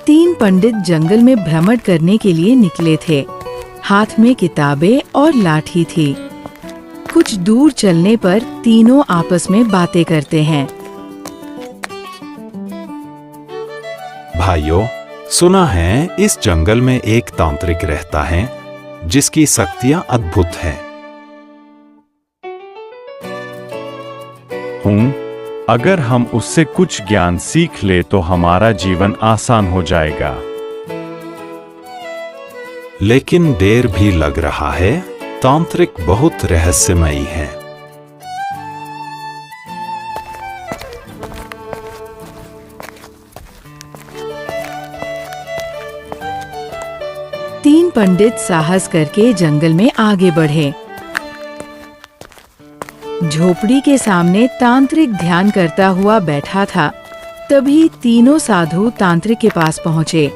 तीन पंडित जंगल में भ्रमण करने के लिए निकले थे। हाथ में किताबें और लाठी थी। कुछ दूर चलने पर तीनों आपस में बातें करते हैं। भाइयों, सुना है इस जंगल में एक तांत्रिक रहता है जिसकी शक्तियां अद्भुत हैं। अगर हम उससे कुछ ज्ञान सीख ले तो हमारा जीवन आसान हो जाएगा। लेकिन देर भी लग रहा है। तांत्रिक बहुत रहस्यमयी है। तीन पंडित साहस करके जंगल में आगे बढ़े। झोपड़ी के सामने तांत्रिक ध्यान करता हुआ बैठा था। तभी तीनों साधु तांत्रिक के पास पहुंचे।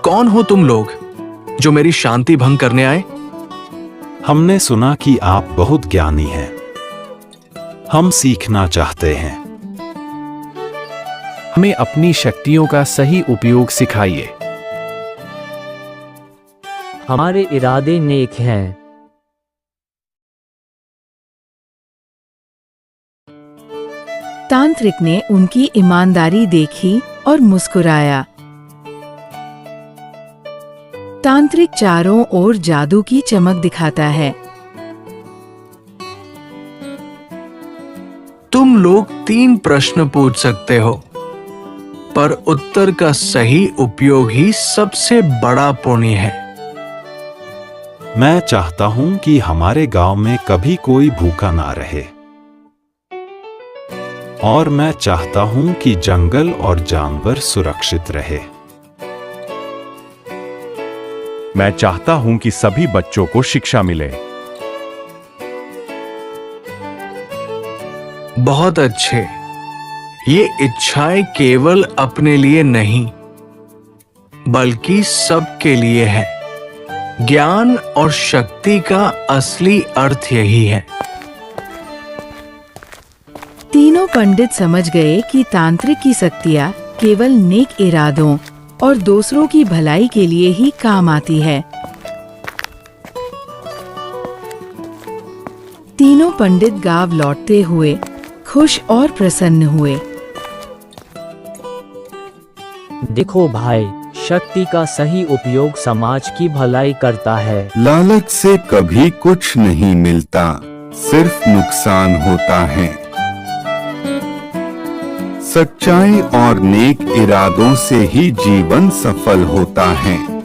कौन हो तुम लोग जो मेरी शांति भंग करने आए? हमने सुना कि आप बहुत ज्ञानी हैं। हम सीखना चाहते हैं। हमें अपनी शक्तियों का सही उपयोग सिखाइए। हमारे इरादे नेक हैं। तांत्रिक ने उनकी ईमानदारी देखी और मुस्कुराया। तांत्रिक चारों ओर जादू की चमक दिखाता है। तुम लोग 3 प्रश्न पूछ सकते हो, पर उत्तर का सही उपयोग ही सबसे बड़ा पुण्य है। मैं चाहता हूं कि हमारे गांव में कभी कोई भूखा ना रहे। और मैं चाहता हूं कि जंगल और जानवर सुरक्षित रहे। मैं चाहता हूं कि सभी बच्चों को शिक्षा मिले। बहुत अच्छे। ये इच्छाएं केवल अपने लिए नहीं, बल्कि सबके लिए है। ज्ञान और शक्ति का असली अर्थ यही है। तीनों पंडित समझ गए कि तांत्रिक की शक्तियाँ केवल नेक इरादों और दूसरों की भलाई के लिए ही काम आती है। तीनों पंडित गांव लौटते हुए खुश और प्रसन्न हुए। देखो भाई, शक्ति का सही उपयोग समाज की भलाई करता है। लालच से कभी कुछ नहीं मिलता, सिर्फ नुकसान होता है। सच्चाई और नेक इरादों से ही जीवन सफल होता है।